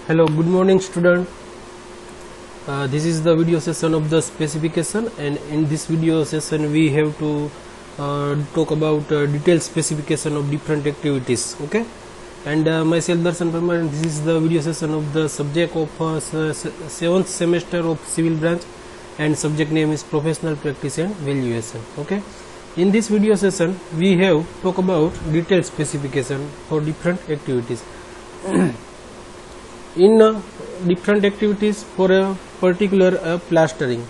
Hello, good morning student. This is the video session of the specification, and in this video session we have to talk about detailed specification of different activities. Okay, and myself Darshan Parmar, and this is the video session of the subject of 7th semester of civil branch, and subject name is professional practice and valuation. Okay, in this video session we have talk about detailed specification for different activities. In different activities for a particular plastering,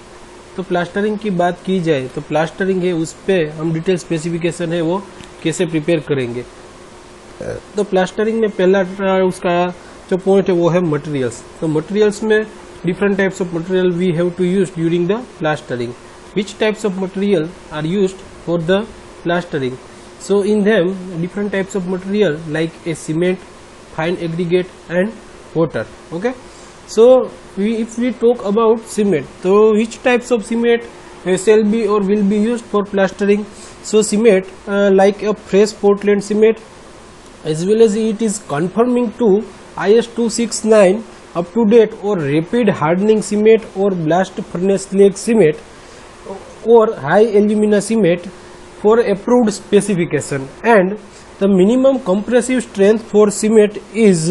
तो plastering की बात की जाए तो plastering है उस पर हम डिटेल स्पेसिफिकेशन है वो कैसे प्रिपेयर करेंगे। तो प्लास्टरिंग में पहला उसका जो पॉइंट है वो है मटेरियल्स। तो मटेरियल्स में different types of material we have to use during the plastering. Which types of material are used for the plastering? So in them different types of material like a cement, fine aggregate and water. Okay, so if we talk about cement, so which types of cement shall be or will be used for plastering? So cement like a fresh Portland cement, as well as it is conforming to IS 269 up to date, or rapid hardening cement, or blast furnace slag cement, or high alumina cement for approved specification. And the minimum compressive strength for cement is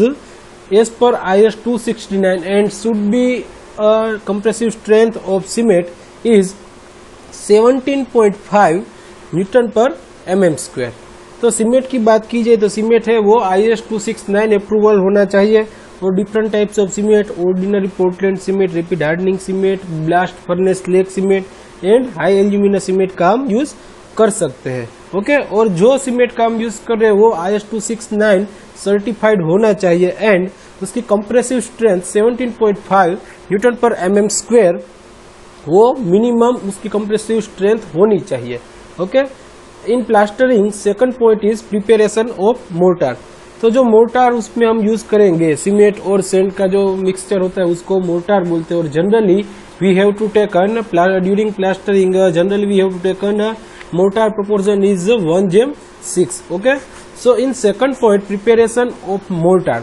as per IS 269 and should be a compressive strength of cement is 17.5 Newton पर mm square. तो cement की बात की जाए तो cement है वो IS 269 approval होना चाहिए, और different types of cement, ordinary Portland cement, rapid hardening cement, blast furnace slag cement and high alumina cement का हम यूज कर सकते हैं। ओके, और जो सीमेंट का हम यूज कर रहे हैं वो IS 269 सर्टिफाइड होना चाहिए, एंड उसकी कंप्रेसिव स्ट्रेंथ 17.5 न्यूटन पर mm स्क्वायर वो मिनिमम उसकी कंप्रेसिव स्ट्रेंथ होनी चाहिए। Okay, in plastering second point is preparation of mortar. तो जो मोर्टार उसमें हम यूज करेंगे, सीमेंट और सैंड का जो मिक्सचर होता है उसको मोर्टार बोलते हैं, और generally we have to taken during plastering generally we have to taken mortar proportion is 1:6. Okay, so in second point preparation of mortar.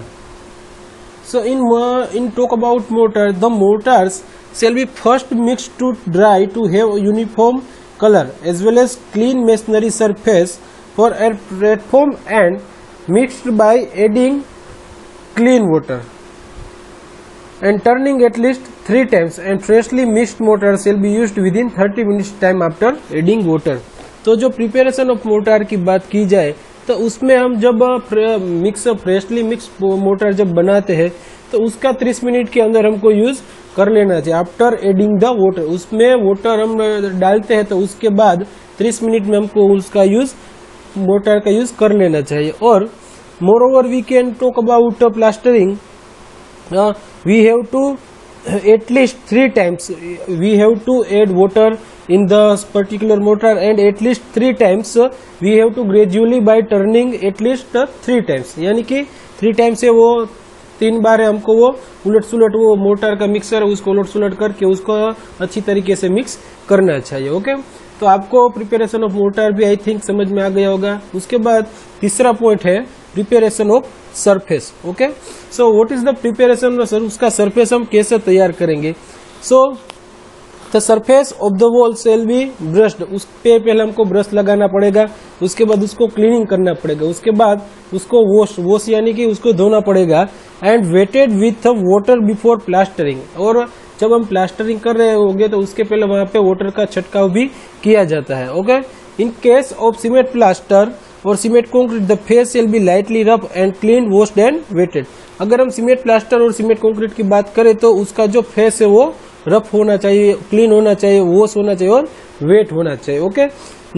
So in talk about mortar, the mortars shall be first mixed to dry to have uniform color as well as clean masonry surface for a platform, and mixed by adding clean water and turning at least 3 times, and freshly mixed mortar shall be used within 30 minutes time after adding water. तो जो preparation of mortar की बात की जाए तो उसमें हम जब फ्रेशली मिक्स मोर्टार जब बनाते हैं तो उसका 30 मिनट के अंदर हमको यूज कर लेना चाहिए। आफ्टर एडिंग द वाटर, उसमें वाटर हम डालते हैं तो उसके बाद 30 मिनट में हमको उसका यूज मोर्टार का यूज कर लेना चाहिए। और moreover we can talk about plastering, we have to at least 3 times we have to add water in the particular mortar, and at least 3 times we have to gradually by turning at least 3 times, यानी कि 3 times है वो 3 बार है हमको वो उलट सुलट वो मोटर का मिक्सर उसको उलट सुलट करके उसको अच्छी तरीके से मिक्स करना चाहिए। ओके, तो आपको प्रिपरेशन ऑफ मोटर भी आई थिंक समझ में आ गया होगा। उसके बाद तीसरा पॉइंट है preparation of surface. Okay, so what is the preparation, sir उसका सरफेस हम कैसे तैयार करेंगे? So the surface of the wall shall be brushed, उस पे पहले हमको ब्रश लगाना पड़ेगा, उसके बाद उसको क्लीनिंग करना पड़ेगा, उसके बाद उसको वॉश यानी कि उसको धोना पड़ेगा, and wetted with water before plastering. और जब हम प्लास्टरिंग कर रहे होंगे तो उसके पहले वहां पे वाटर का छिड़काव भी किया जाता है। Okay, in case of cement plaster और cement concrete the face shall be lightly rough and clean washed and wetted. अगर हम सीमेंट प्लास्टर और सीमेंट कंक्रीट की बात करें तो उसका जो फेस है वो रफ होना चाहिए, क्लीन होना चाहिए, वॉश होना चाहिए और वेट होना चाहिए। Okay,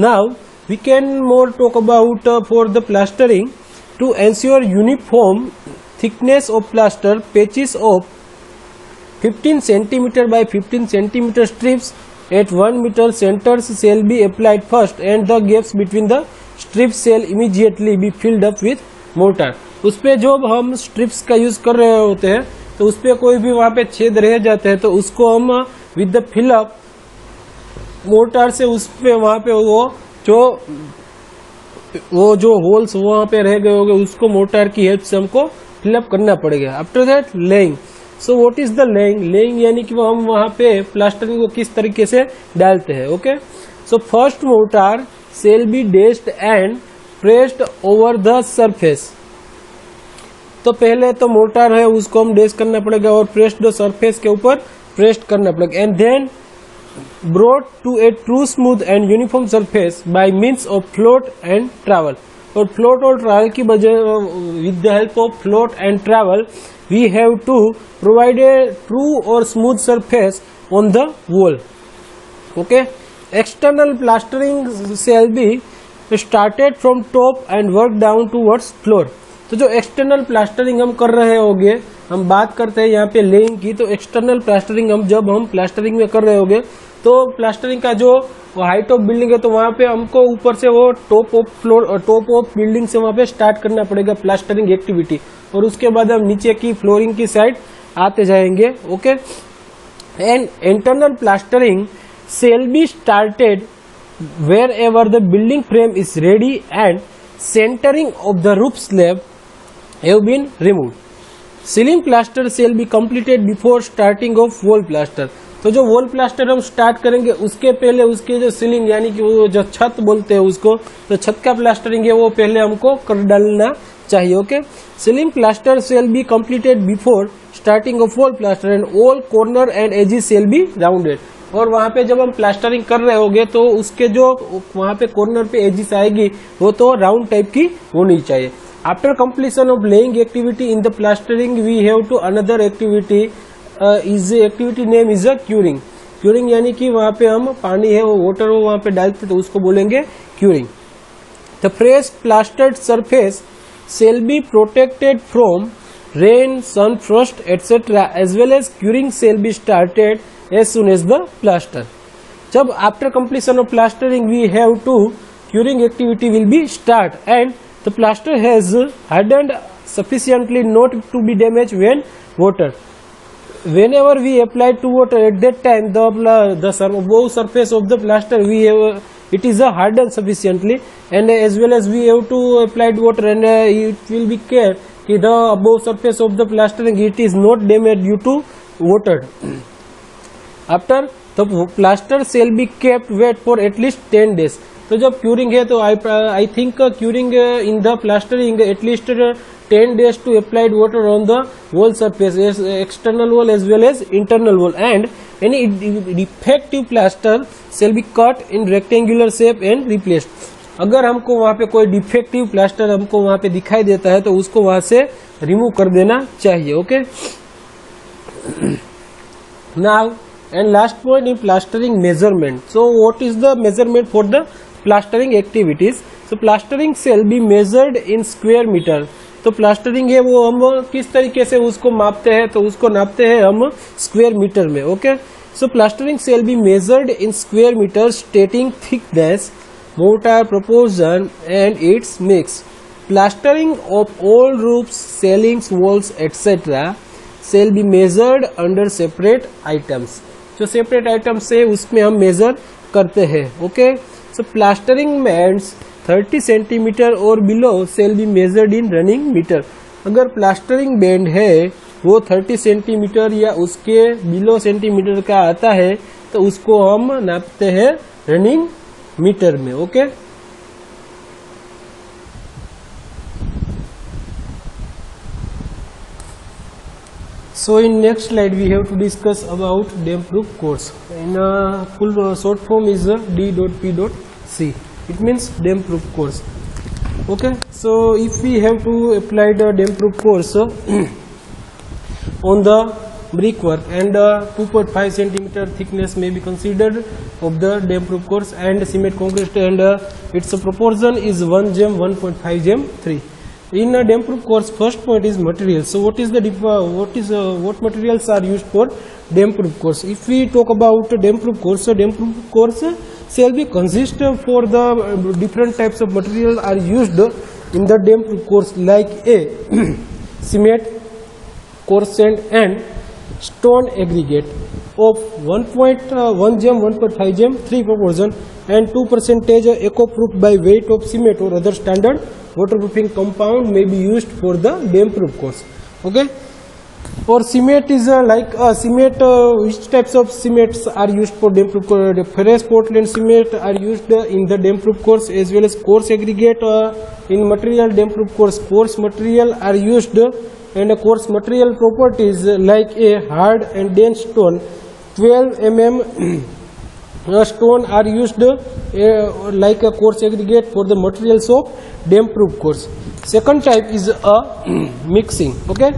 now we can more talk about for the plastering to ensure uniform thickness of plaster, patches of 15 cm by 15 cm strips at 1 meter centers shall be applied first, and the gaps between the strips shall immediately be filled up with mortar. उस पे जो हम strips का use कर रहे होते हैं तो उस पे कोई भी वहां पे छेद रह जाते हैं तो उसको हम विद द फिलअप मोर्टार से उस पे वहां पे वो जो होल्स वहां पे रह गए होंगे उसको मोर्टार की हेल्प से हमको फिलअप करना पड़ेगा। After that laying. So what is the laying? Laying यानी कि वो हम वहां पे प्लास्टरिंग को किस तरीके से डालते हैं। Okay, so first mortar shall be dashed and pressed over the surface. तो पहले तो मोर्टार है उसको हम डेस्ट करना पड़ेगा और प्रेस्ड सरफेस के ऊपर प्रेस्ड करना पड़ेगा, and then brought to a true smooth and uniform surface by means of float and trowel. और फ्लोट और ट्रैवल की वजह, with the help of float and trowel we have to provide a true और smooth surface on the wall. Okay, external plastering shall be started from top and work down towards floor. तो जो external plastering हम कर रहे होंगे, हम बात करते हैं यहाँ पे लेइंग की, तो एक्सटर्नल प्लास्टरिंग जब हम प्लास्टरिंग में कर रहे होंगे तो प्लास्टरिंग का जो हाइट ऑफ बिल्डिंग है तो वहाँ पे हमको ऊपर से वो टॉप ऑफ फ्लोर और टॉप ऑफ बिल्डिंग से वहाँ पे स्टार्ट करना पड़ेगा प्लास्टरिंग एक्टिविटी, और उसके बाद हम नीचे की फ्लोरिंग की साइड आते जाएंगे। Okay, and internal plastering shall be started wherever the building frame is ready and centering of the roof slab have been removed. Ceiling plaster shall be completed before starting of wall plaster. तो जो wall plaster हम start करेंगे उसके पहले उसके जो ceiling यानी कि वो जो छत बोलते हैं उसको, तो छत का प्लास्टरिंग है वो पहले हमको कर डालना चाहिए। Okay, ceiling plaster shall be completed before starting of wall plaster and all corner and edges shall be rounded. और वहाँ पे जब हम प्लास्टरिंग कर रहे होंगे तो उसके जो वहाँ पे कॉर्नर पे एजिस आएगी वो तो राउंड टाइप की होनी चाहिए। After completion of laying activity in the plastering we have to another activity is activity name is a curing. Curing यानी कि वहाँ पे हम पानी है वो वाटर वो वहाँ पे डालते तो उसको बोलेंगे curing. The fresh plastered surface shall be protected from rain, sun, frost etcetera as well as curing shall be started as soon as the plaster. जब after completion of plastering we have to curing activity will be start and the plaster has hardened sufficiently not to be damaged when water. Whenever we apply to water at that time the above surface of the plaster we have it is hardened sufficiently, and as well as we have to apply water and it will be care कि the above surface of the plastering it is not damaged due to water. After the plaster shall be kept wet for at least 10 days. तो जब curing है तो I think curing in the plastering at least 10 days to applied water on the wall surface, external wall as well as internal wall, and any defective plaster shall be cut in rectangular shape and replaced. अगर हमको वहाँ पे कोई defective plaster हमको वहाँ पे दिखाई देता है तो उसको वहाँ से रिमूव कर देना चाहिए। Okay, now and last point in plastering measurement. So what is the measurement for the plastering activities? So plastering shall be measured in square meter. तो प्लास्टरिंग है वो हम किस तरीके से उसको मापते हैं, तो उसको नापते हैं हम स्क्वायर मीटर में। Okay, so plastering shall be measured in square metre stating thickness, mortar proportion and its mix. Plastering of all roofs, ceilings, walls etcetera shall be measured under separate items. जो separate items है उसमें हम measure करते हैं। Okay, so plastering bands 30 centimetre और below shall be measured in running metre. अगर plastering band है वो 30 सेंटीमीटर या उसके बिलो सेंटीमीटर का आता है तो उसको हम नापते हैं रनिंग मीटर में। Okay, so in next slide we have to discuss about damp proof course. In full short form is D.P.C. It means damp proof course. Okay, so if we have to apply the damp proof course on the brickwork, and 2.5 centimeter thickness may be considered of the damp proof course, and cement concrete, and its proportion is 1 gem 1.5 gem 3. In a damp proof course, first point is materials. So what is the what materials are used for damp proof course? If we talk about damp proof course, so damp proof course shall be consist for the different types of material are used in the damp proof course, like a cement, coarse sand and stone aggregate. of 1.1 gem, 1.5 gem, 3 proportion and 2% eco-proof by weight of cement or other standard waterproofing compound may be used for the dam-proof course. Okay. Or cement is like cement, which types of cements are used for dam-proof course? Ferrous Portland cement are used in the dam-proof course, as well as coarse aggregate in material dam-proof course. Coarse material are used, and a coarse material properties like a hard and dense stone. 12 mm stone are used like a coarse aggregate for the materials of dam-proof course. Second type is a mixing. Okay.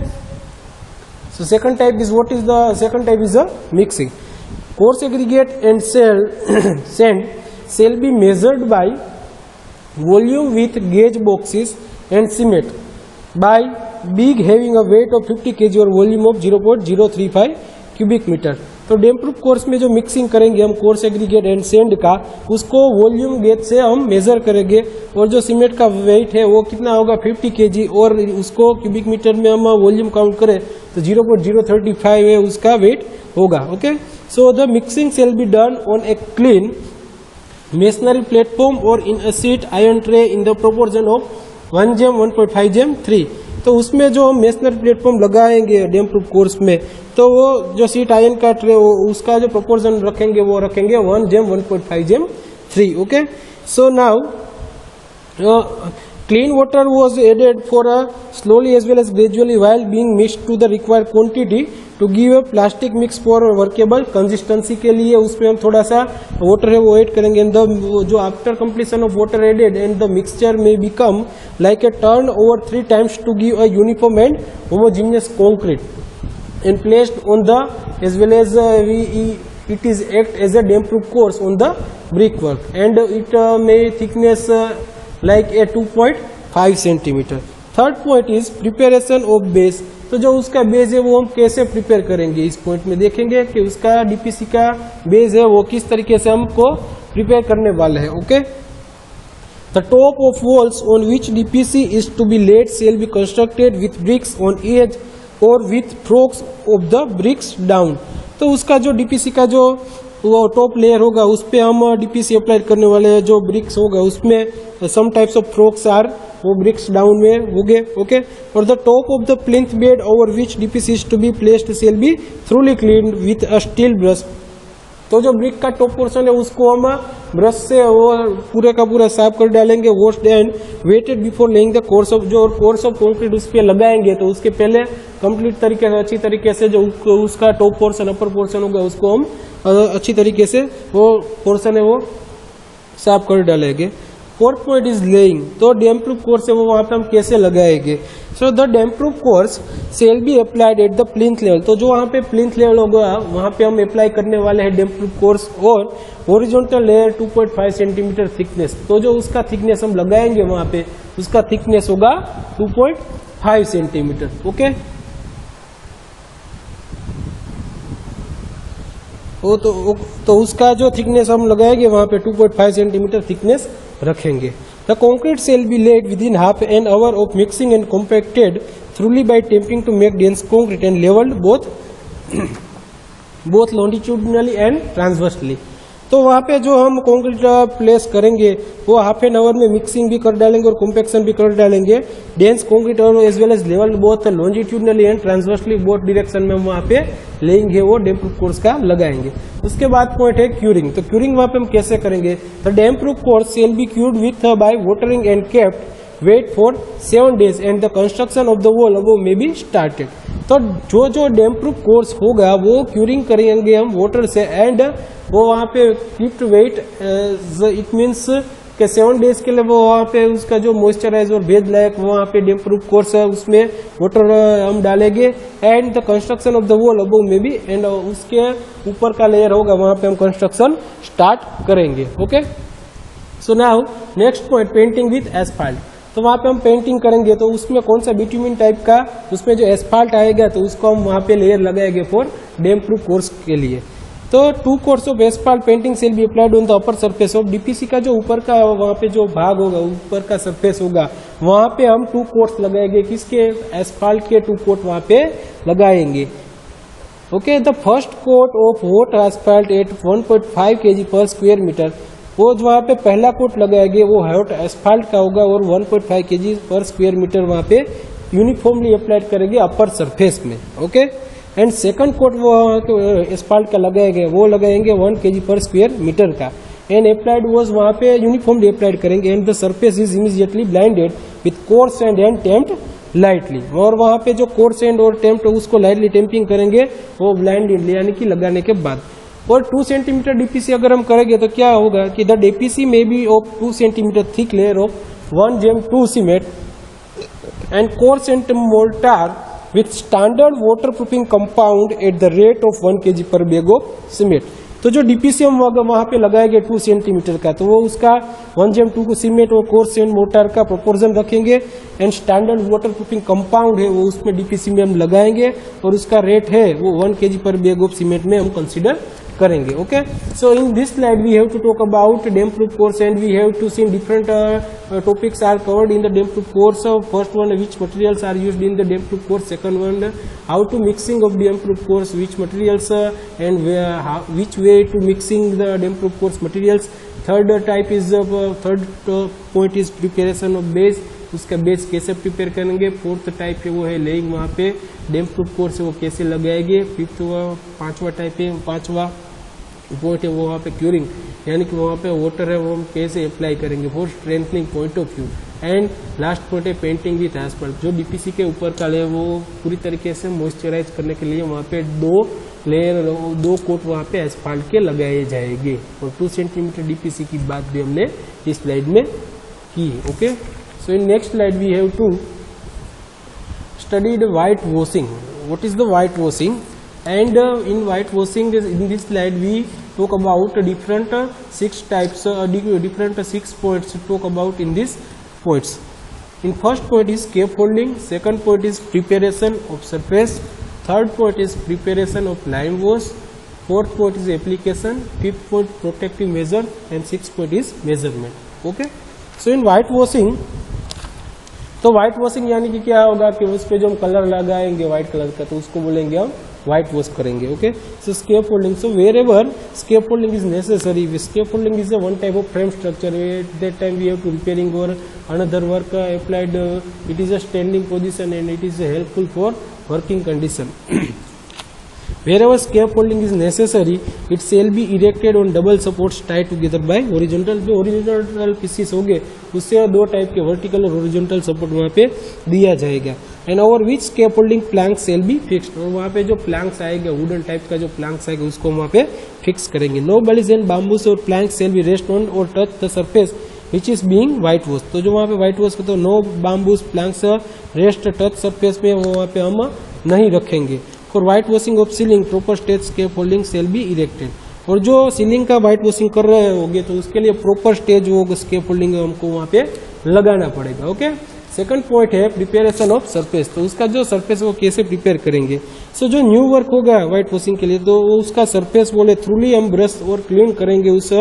So second type is, what is the second type? Is a mixing. Coarse aggregate and sand shall be measured by volume with gauge boxes and cement by big having a weight of 50 kg और volume of 0.035 cubic metre. तो dam proof course में जो mixing करेंगे हम coarse aggregate and sand का, उसको volume gauge से हम मेजर करेंगे, और जो सीमेंट का वेट है वो कितना होगा 50 kg, और उसको क्यूबिक मीटर में हम वॉल्यूम काउंट करें तो 0.035 है उसका वेट होगा. Okay. So the mixing shall be done on a clean masonry platform और in a sheet iron tray in the proportion of 1 gem, 1.5 gem, 3. तो उसमें जो हम मेसनरी प्लेटफॉर्म लगाएंगे डैम प्रूफ कोर्स में, तो वो जो शीट आयरन का ट्रे उसका जो प्रोपोर्शन रखेंगे वो रखेंगे 1 gem, 1.5 gem, 3. Okay. So now clean water was added for a slowly as well as gradually while being mixed to the required quantity to give a plastic mix for workable consistency के लिए उसमें हम थोड़ा सा water है वो add करेंगे. and the जो after completion of water added and the mixture may become like a turn over 3 times to give a uniform and homogeneous concrete and placed on the as well as it is act as a damp proof course on the brickwork and it may thickness like a 2.5 centimeter. Third point is preparation of base. तो जो उसका base है वो हम कैसे prepare करेंगे, इस point में देखेंगे कि उसका डीपीसी का बेस है वो किस तरीके से हमको प्रिपेयर करने वाले हैं. Okay. The top of walls on which DPC is to be laid shall be constructed with bricks on edge और with frogs of the bricks down. तो उसका जो डीपीसी का जो वो टॉप लेयर होगा उस पे हम डीपीसी अप्लाई करने वाले हैं. जो ब्रिक्स होगा उसमें some types of frogs are वो ब्रिक्स डाउन में होंगे. ओके. और the top of the plinth bed over which DPC is to be placed shall be thoroughly cleaned with a steel brush. तो जो ब्रिक का top portion है उसको हम ब्रश से वो पूरे का पूरा साफ कर डालेंगे. Washed and wetted before laying the course of जो कोर्स ऑफ कंक्रीट उस पर लगाएंगे तो उसके पहले कंप्लीट तरीके से अच्छी तरीके से जो उसका टॉप पोर्शन अपर पोर्शन होगा उसको हम अच्छी तरीके से वो पोर्शन है वो साफ कर डालेंगे. Fourth point is laying. तो डैम प्रूफ कोर्स है वो वहां पे हम कैसे लगाएंगे. So the damp proof course shall be applied at the plinth level. तो जो वहाँ पे प्लिंथ लेवल होगा वहाँ पे हम अप्लाई करने वाले हैं डैम प्रूफ कोर्स. और हॉरिजॉन्टल लेयर 2.5 सेंटीमीटर थिकनेस. तो जो उसका थिकनेस हम लगाएंगे वहाँ पे उसका थिकनेस होगा 2.5 सेंटीमीटर. ओके. तो उसका जो थिकनेस हम लगाएंगे वहाँ पे 2.5 सेंटीमीटर थिकनेस रखेंगे. The concrete shall be laid within half an hour of mixing and compacted thoroughly by tamping to make dense concrete and levelled both longitudinally and transversely. तो वहाँ पे जो हम कॉन्क्रीट प्लेस करेंगे वो half an hour में mixing भी कर डालेंगे और कॉम्पैक्शन भी कर डालेंगे. डेंस कॉन्क्रीट और as well as level both longitudinally and transversely both direction में हम वहाँ पे लेंगे वो डैम प्रूफ कोर्स का लगाएंगे. उसके बाद पॉइंट है क्यूरिंग. तो क्यूरिंग वहाँ पे हम कैसे करेंगे. The damp proof course shall be cured with by watering and kept wet for 7 days and the construction of the wall above may be started. तो जो डैम प्रूफ कोर्स होगा वो क्यूरिंग करेंगे हम वाटर से एंड वो वहाँ पे कीप्ड वेट इट मीन्स कि 7 days के लिए वो वहाँ पे उसका जो मॉइस्चराइज और भेज लायक वहाँ पे डैम प्रूफ कोर्स है उसमें वाटर हम डालेंगे and the construction of the wall above में भी एंड उसके ऊपर का लेयर होगा वहाँ पे हम कंस्ट्रक्शन स्टार्ट करेंगे. Okay. So now next point painting with asphalt. तो वहाँ पे हम पेंटिंग करेंगे तो उसमें कौन सा बिट्यूमिन टाइप का उसमें जो एस्फाल्ट आएगा तो उसको हम वहाँ पे लेयर लगाएंगे फॉर डैम प्रूफ कोर्स के लिए. तो 2 course of asphalt painting shall be applied on the upper surface of DPC. का जो ऊपर का वहाँ पे जो भाग होगा ऊपर का सरफेस होगा वहाँ पे हम 2 course लगाएंगे. किसके एस्फाल्ट के 2 coat वहाँ पे लगाएंगे. Okay, the first coat of hot asphalt at 1.5 kg पर स्क्वायर मीटर, वो जो वहाँ पे पहला कोट लगाया गया वो हॉट एस्फाल्ट का होगा और 1.5 kg पर स्क्वायर मीटर वहाँ पे यूनिफॉर्मली अप्लाइड करेंगे अपर सरफेस में। ओके, एंड सेकंड कोट वो एस्फाल्ट का लगाया गया वो लगाएंगे 1 kg पर स्क्वायर मीटर का, एंड अप्लाइड वॉज वहाँ पे यूनिफॉर्मली अप्लाइड करेंगे, and the surface is immediately blinded with coarse and tamped lightly, और वहाँ पे जो कोर्स एंड और टेम्प्ड उसको लाइटली टेम्पिंग करेंगे वो ब्लाइंड यानी कि लगाने के बाद। और 2 सेंटीमीटर डीपीसी अगर हम करेंगे तो क्या होगा कि द डीपीसी में be of 2 centimetre thick layer of 1 GM2 cement and course and mortar with standard waterproofing compound at the rate of 1 kg per bag of cement. तो जो डीपीसी हम वहाँ पे लगाएंगे 2 सेंटीमीटर का, तो वो उसका 1 GM2 को सीमेंट और कोर्स एंड मोर्टार का प्रोपोर्शन रखेंगे, एंड स्टैंडर्ड वाटरप्रूफिंग कंपाउंड है वो उसमें डीपीसी में हम लगाएंगे, और उसका रेट है वो 1 kg per bag of cement में हम कंसीडर करेंगे। Okay, so in this slide we have to talk about damp proof course, and we have to see different topics are covered in the damp proof course. First one, which materials are used in the damp proof course. Second one, how to mixing of damp proof course, which materials and which way to mixing the damp proof course materials. Third type is third point is preparation of base, उसका base कैसे prepare करेंगे. Fourth type है वो है laying, वहाँ पे dam proof course है वो कैसे लगाएंगे. फिफ्थ पांचवा टाइप है, पांचवा पॉइंट है वो वहाँ पे क्यूरिंग, यानी कि वहाँ पे वाटर है वो हम कैसे अप्लाई करेंगे for strengthening point of view. And last point है पेंटिंग विथ एस्फाल्ट, जो डीपीसी के ऊपर का है वो पूरी तरीके से मॉइस्चराइज करने के लिए वहाँ पे 2 लेयर 2 कोट वहाँ पे एस्फाल्ट के लगाए जाएंगे. और 2 सेंटीमीटर डीपीसी की बात भी हमने इस स्लाइड में की. Okay, so in next slide we have to study the white washing. What is the white washing? And in white washing, in this slide we talk about different 6 types, different 6 points to talk about in these points. In first point is scaffolding, second point is preparation of surface, third point is preparation of lime wash, fourth point is application, fifth point protective measure, and sixth point is measurement. Okay, so in white washing, तो white washing यानी कि क्या होगा कि उस पे जो हम कलर लगाएंगे व्हाइट कलर का, तो उसको बोलेंगे हम व्हाइट वॉश करेंगे. Okay, so scaffolding, so wherever scaffolding is necessary, scaffolding is one type of frame structure. At that time we have to repairing और another work applied. It is a standing position and it is helpful for working condition. Wherever scaffolding is necessary, it shall be erected on double supports tied together by horizontal. जो horizontal pieces होंगे उससे 2 type के vertical और horizontal support वहाँ पे दिया जाएगा. And over which scaffolding planks shall be fixed. और वहाँ पे जो planks आएगा wooden टाइप का जो planks आएगा उसको वहाँ पे fix करेंगे. No balls and bamboos और planks shall be rest on or touch the surface which is being white washed. तो जो वहाँ पे white wash करते हो no bamboos planks rest touch surface में वहाँ पे हम नहीं रखेंगे. For white washing of ceiling, proper stage scaffolding shall be erected. और जो सीलिंग का व्हाइट वॉशिंग कर रहे होंगे तो उसके लिए प्रॉपर स्टेज वो स्कैफोल्डिंग हमको वहाँ पे लगाना पड़ेगा. ओके, सेकंड पॉइंट है प्रिपेरेशन ऑफ सरफेस. तो उसका जो सरफेस वो कैसे प्रिपेयर करेंगे. सो जो न्यू वर्क होगा व्हाइट वॉशिंग के लिए तो उसका सरफेस बोले थ्रूली हम ब्रश और क्लीन करेंगे उस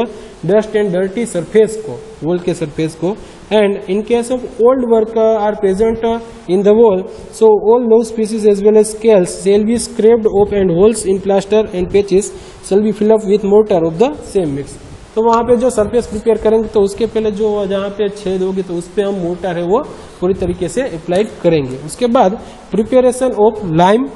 डस्ट एंड डर्टी सरफेस को, वॉल के सरफेस को. And in case of old work are present in the wall, so all those pieces as well as scales shall be scraped off and holes in plaster and patches shall be filled up with mortar of the same mix. तो वहाँ पे जो surface prepare करेंगे तो उसके पहले जो जहाँ पे छेद होगी तो उस पे हम मोर्टार है वो पूरी तरीके से अप्लाइड करेंगे. उसके बाद preparation of lime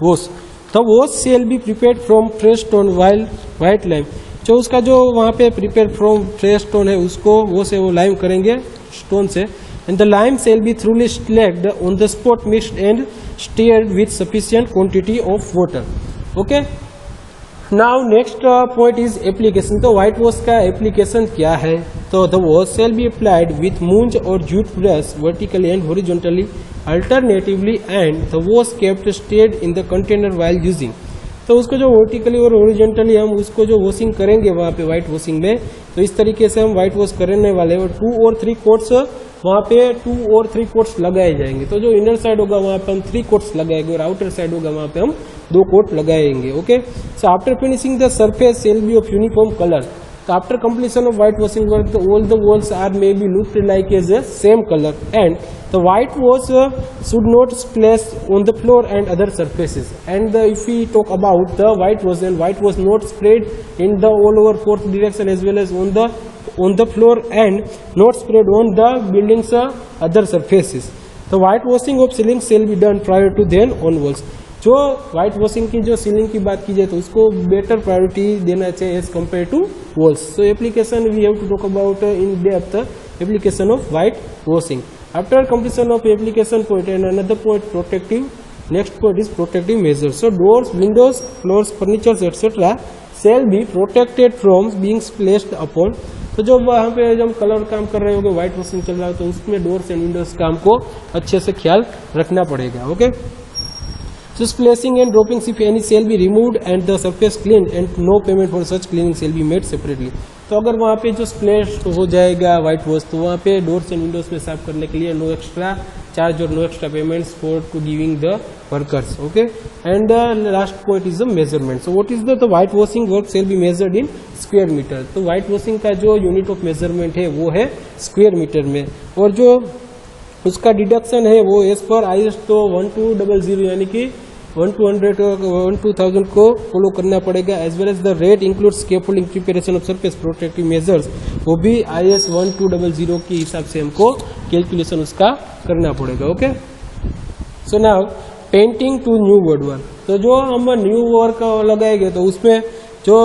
wash. The wash shall be prepared from fresh stone white lime. जो उसका जो वहाँ पे प्रिपेयर फ्रॉम फ्रेश स्टोन है उसको वो से वो लाइम करेंगे स्टोन से. And the lime shall be thoroughly slaked on the spot mixed and stirred with sufficient quantity of water. Okay, now next point is application. तो व्हाइट वॉश का application क्या है. तो the wash shall be applied with मूंज और jute brush vertically and horizontally alternatively, and the wash kept stirred in the container while using. तो उसको जो वर्टिकली और हॉरिजॉन्टली हम उसको जो वॉशिंग करेंगे वहाँ पे व्हाइट वॉशिंग में, तो इस तरीके से हम व्हाइट वॉश करने वाले हैं. और 2 और 3 कोट्स वहाँ पे 2 और 3 कोट्स लगाए जाएंगे. तो जो इनर साइड होगा वहाँ पे हम 3 कोट्स लगाएंगे और आउटर साइड होगा वहाँ पे हम 2 कोट लगाएंगे. Okay, so after finishing the surface shall B of uniform colour. after completion of whitewashing work, all the walls are maybe looked like as a same color, and the whitewash should not splash on the floor and other surfaces. And if we talk about the whitewash, then whitewash not spread in the all over fourth direction as well as on the floor, and not spread on the building's other surfaces. The whitewashing of ceiling shall be done prior to then on walls. जो white washing की जो ceiling की बात की जाए तो उसको better priority देना चाहिए as compare to walls. So application we have to talk about in depth application of white washing. After completion of application point and another point protective, next point is protective measures. So doors, windows, floors, furnitures etcetera shall be protected from being splashed upon. तो जो वहाँ पे जब हम colour काम कर रहे होंगे, व्हाइट वॉशिंग चल रहा है, तो उसमें डोर्स एंड विंडोज काम को अच्छे से ख्याल रखना पड़ेगा. Okay. So splashing and dropping if any shall be removed and the surface cleaned, and no payment for such cleaning shall be made separately. तो अगर वहाँ पे जो स्प्लैश हो जाएगा व्हाइट वॉश, तो वहाँ पे डोर्स एंड विंडोज में साफ करने के लिए नो एक्स्ट्रा चार्ज और no extra payments for to giving the workers. Okay. And the last point is the measurement. So what is the white washing work shall be measured in square metre. तो white washing का जो unit of measurement है वो है square metre में, और जो उसका डिडक्शन है वो एज पर IS तो 1200 यानी कि 1200 को फॉलो करना पड़ेगा. As well as the rate include scaffolding, preparation of surface, protective measures, वो भी IS 1200 के हिसाब से हमको कैलकुलेशन उसका करना पड़ेगा. Okay. So now painting to new wood work. तो जो हम न्यू वर्क लगाएंगे तो उसमें जो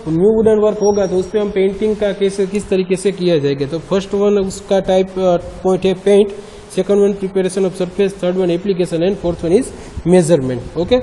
न्यू वुडन वर्क होगा तो उसमें हम पेंटिंग का कैसे किस तरीके से किया जाएगा. तो फर्स्ट वन उसका टाइप पॉइंट है paint, second one preparation of surface, third one application, and fourth one is measurement. Okay.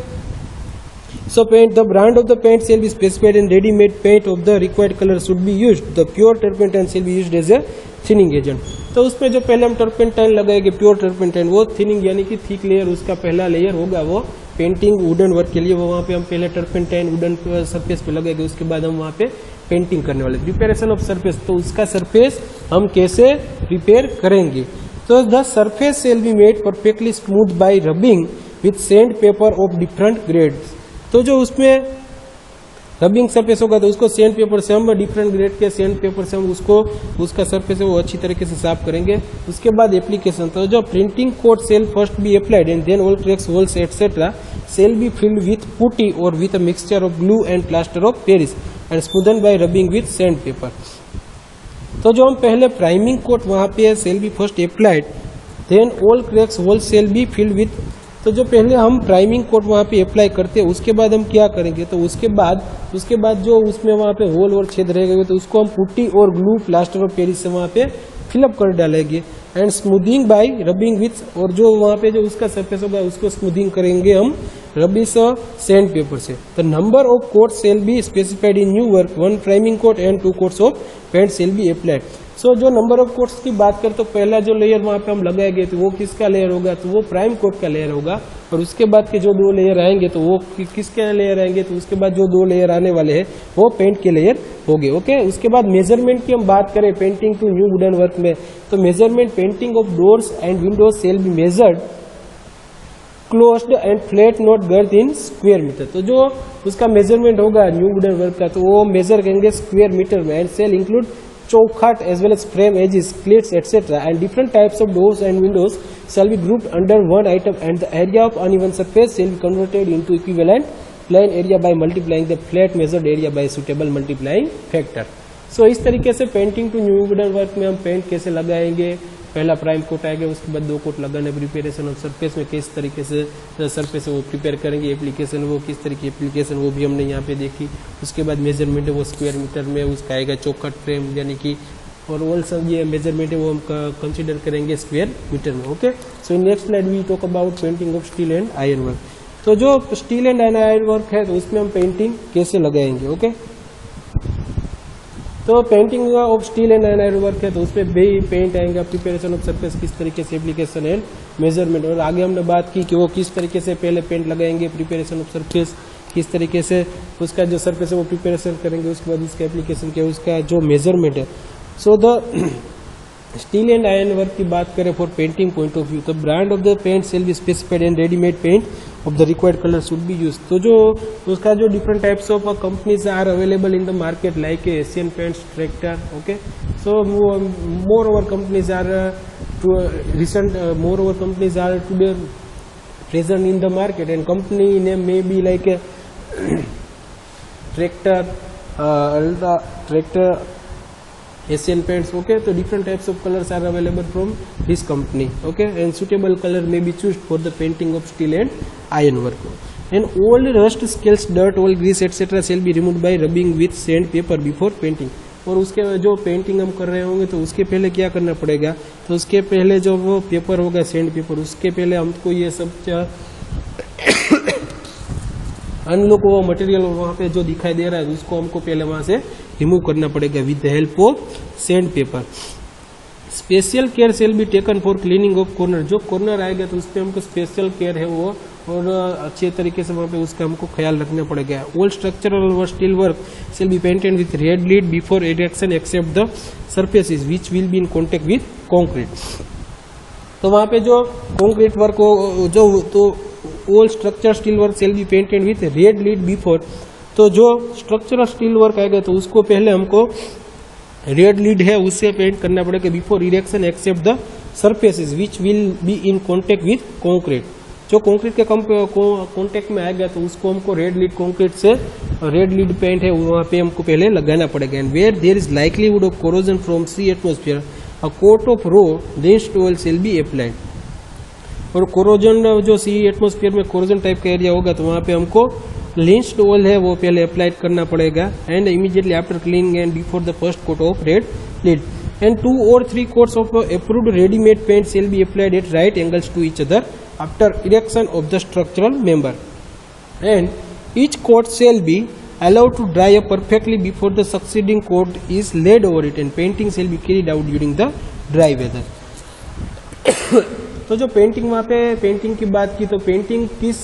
So paint, the brand of the paint shall be specified, and ready-made paint of the required color should be used. The pure turpentine shall be used as a thinning agent. तो उसमें जो पहले हम turpentine लगाएंगे, pure turpentine, वो thinning यानी कि thick layer, उसका पहला लेयर होगा वो पेंटिंग वुडन वर्क के लिए. वो वहाँ पे हम पहले टर्पेंटाइन वुडन सरफेस पे लगाएंगे, उसके बाद हम वहाँ पे पेंटिंग करने वाले. प्रिपेरेशन ऑफ सरफेस, तो उसका सरफेस हम कैसे प्रिपेयर करेंगे. So the surface shall be made perfectly smooth by rubbing with sandpaper of different grades. तो जो उसमें रबिंग सरफेस होगा तो उसको सैंड पेपर से हम डिफरेंट ग्रेड के सैंड पेपर से हम उसको उसका सरफेस है वो अच्छी तरीके से साफ करेंगे. उसके बाद एप्लीकेशन, तो जो priming coat shall first be applied and then all cracks holes etcetera shall be filled with putty और with a mixture of glue and plaster of Paris and smoothened by rubbing with sand paper. तो जो हम पहले priming coat वहाँ पे shall be first applied then all cracks hole shall be filled with. तो जो पहले हम प्राइमिंग कोट वहाँ पे अप्लाई करते हैं उसके बाद हम क्या करेंगे, तो उसके बाद जो उसमें वहाँ पे होल और छेद रहेगा तो उसको हम पुट्टी और ग्लू प्लास्टर ऑफ पेरिस से वहाँ पे फिलअप कर डालेंगे. And smoothing bye rubbing with, और जो वहाँ पे जो उसका सरफेस होगा उसको स्मूथिंग करेंगे हम रबिश सैंड पेपर से. The number of coat shall be specified in new work, 1 priming coat and 2 coats of paint shall be applied. So जो नंबर ऑफ कोट्स की बात करें तो पहला जो लेयर वहाँ पे हम लगाएंगे तो वो किसका लेयर होगा, तो वो प्राइम कोट का लेयर होगा. और उसके बाद के जो 2 लेयर आएंगे तो वो किसके लेयर आएंगे, तो उसके बाद जो 2 लेयर आने वाले हैं वो पेंट के लेयर होंगे. ओके. उसके बाद मेजरमेंट की हम बात करें painting to new wooden work में, तो measurement painting of doors and windows shall be measured closed and flat not girth in square metre. तो जो उसका मेजरमेंट होगा न्यू वुडन वर्क का तो वो मेजर करेंगे स्क्वायर मीटर में. एंड सेल इंक्लूड चौखट as well as frame edges, slits, etc. and different types of doors and windows shall be grouped under one item, and the area of uneven surface shall be converted into equivalent plane area by multiplying the flat measured area by suitable multiplying factor. So इस तरीके से painting to new wooden work में हम paint कैसे लगाएंगे, पहला prime coat आएगा, उसके बाद 2 कोट लगाने, प्रिपेरेशन ऑफ सरफेस में किस तरीके से सरफेस वो प्रिपेयर करेंगे, एप्लीकेशन वो किस तरीके एप्लीकेशन वो भी हमने यहाँ पे देखी. उसके बाद मेजरमेंट है वो स्क्वायर मीटर में उसका आएगा, चौखट फ्रेम यानी कि और ऑल सब ये मेजरमेंट है वो हम कंसिडर करेंगे स्क्वायर मीटर में. Okay. So in next slide we talk about painting of steel and iron work. तो जो स्टील एंड आयरन वर्क है तो उसमें हम पेंटिंग कैसे लगाएंगे. ओके. तो painting of steel and iron work है तो उसमें भी पेंट आएगा, प्रिपरेशन ऑफ सरफेस किस तरीके से, एप्लीकेशन एंड मेजरमेंट. और आगे हमने बात की कि वो किस तरीके से पहले पेंट लगाएंगे, प्रिपरेशन ऑफ सरफेस किस तरीके से उसका जो सरफेस है वो प्रिपरेशन करेंगे, उसके बाद उसका एप्लीकेशन क्या उसका जो मेजरमेंट है. So the steel and iron work की बात करें for painting point of view, तो brand of the paint shall be specified and readymade paint of the required colour should be use. तो जो उसका जो different types of companies are available in the market like Asian Paints, Tractor, okay, so moreover companies are today present in the market, and company name may be like a tractor, Asian Paints, okay. So different types of colors are available from this company, okay, and suitable color may be chosen for the painting of steel and iron work. And all rust, scales, dirt, all grease etc. shall be removed by rubbing with sandpaper before painting. और उसके जो painting हम कर रहे होंगे तो उसके पहले क्या करना पड़ेगा, तो उसके पहले जो वो पेपर होगा सैंड पेपर, उसके पहले हमको ये सब हम लोग को मटेरियल वहाँ पे जो दिखाई दे रहा है उसको हमको पहले वहाँ से रिमूव करना पड़ेगा with the help of sand paper. Special care shall be taken for cleaning of corner, जो कॉर्नर आएगा तो उस पर हमको स्पेशल केयर है वो, और अच्छे तरीके से वहाँ पे उसका हमको ख्याल रखना पड़ेगा। ऑल स्ट्रक्चरल व steel work shall be painted with red lead before erection except the surfaces which will be in contact with concrete. तो वहाँ पे जो कॉन्क्रीट वर्क हो जो, तो all structure steel work shall be painted with red lead before, तो जो structural steel work आएगा तो उसको पहले हमको रेड लीड है उससे पेंट करना पड़ेगा before erection except the surfaces which will be in contact with concrete. जो कॉन्क्रीट के कॉन्टेक्ट में आएगा तो उसको हमको रेड लीड कॉन्क्रीट से रेड लीड पेंट है वहाँ पे हमको पहले लगाना पड़ेगा। And where there is likelihood of corrosion from sea atmosphere a coat of raw linseed oil shall be applied. और कोरोजन जो सी एटमोस्फियर में कोरोजन टाइप का एरिया होगा तो वहाँ पे हमको लिंच्ड ऑयल है वो पहले अप्लाइड करना पड़ेगा। And immediately after cleaning and before the first coat of red lead and 2 or 3 coats of approved ready-made paint shall be applied at right angles to each other after erection of the structural member, and each coat shall be allowed to dry up perfectly before the succeeding coat is laid over it, and painting shall be carried out during the dry weather. तो जो painting वहाँ पे painting की बात की तो painting किस,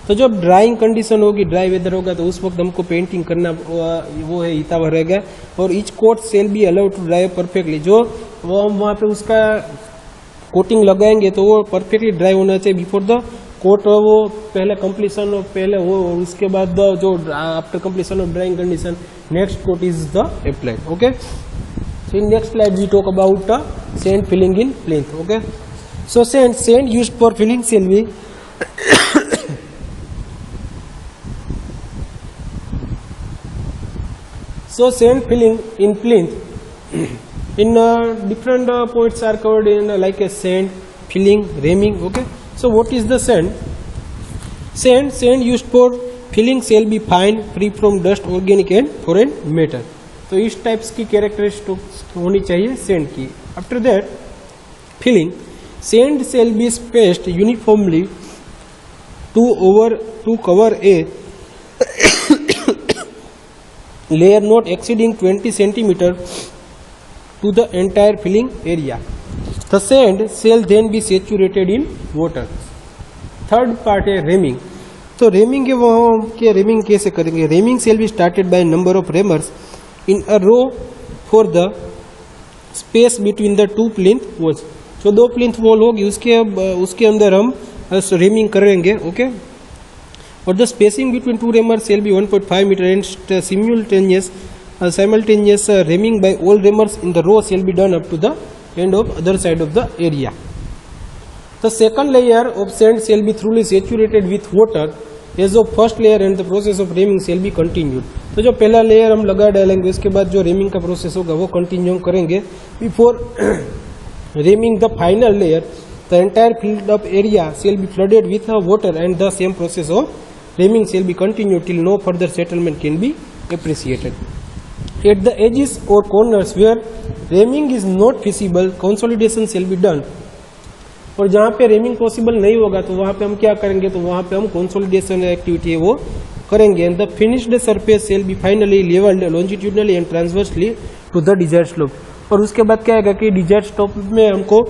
तो जब ड्राइंग कंडीशन होगी, ड्राई वेदर होगा तो उस वक्त हमको पेंटिंग करना वो है हितावह रहेगा। और each coat shall be allowed to dry perfectly, जो वो हम वहाँ पे उसका कोटिंग लगाएंगे तो वो परफेक्टली ड्राई होना चाहिए बिफोर द कोट, वो पहले कंप्लीशन पहले वो, उसके बाद जो after completion of drying condition next coat is the applied, okay. So in next slide we talk about sand filling in plinth, okay. So sand used for filling shall be so sand filling in plinth in different points are covered in like a sand filling, ramming, okay. So what is the sand used for filling shall be fine, free from dust, organic and foreign matter. तो इस types की characteristics होनी चाहिए sand की। After that filling sand shall be spaced uniformly to cover a layer not exceeding 20 centimeter to the entire filling area. The sand shall then be saturated in water. Third part है रेमिंग। तो रेमिंग के वो के रेमिंग कैसे करेंगे? रेमिंग shall be started by number of rammers in a row for the space between the two plinth walls. जो 2 plinth wall होगी उसके अंदर हम रेमिंग करेंगे, ओके। और the spacing between 2 rammers shall be 1.5 meter and simultaneous ramming by all rammers in the row shall be done up to the end of other side of the area. The second layer of sand shall be thoroughly saturated with water as of first layer and the process of ramming shall be continued. तो जो पहला layer हम लगा डालेंगे उसके बाद जो रेमिंग का प्रोसेस होगा वो कंटिन्यू करेंगे। Before ramming the final layer the entire filled up area shall be flooded with water and the same process of ramming shall be continued till no further settlement can be appreciated. At the edges or corners where ramming is not feasible, consolidation shall be done. और जहाँ पे रेमिंग possible नहीं होगा तो वहाँ पे हम क्या करेंगे, तो वहाँ पे हम कंसोलिडेशन एक्टिविटी है वो करेंगे। And the finished surface shall be finally levelled longitudinally and transversely to the desired slope. और उसके बाद क्या आएगा कि डिजायर्ड स्लोप में हमको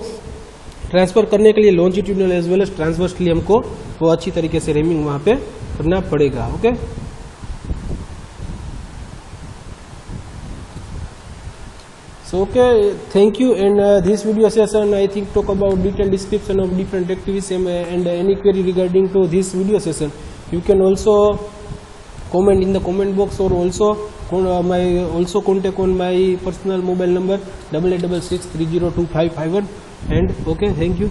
ट्रांसफर करने के लिए longitudinal as well as transversely हमको वो अच्छी तरीके से रेमिंग वहाँ पे करना पड़ेगा, okay. So okay, thank you. And this video session I think talk about detailed description of different activities, and any query regarding to this video session, you can also comment in the comment box, or also contact on my personal mobile number 8866302551. And okay, thank you.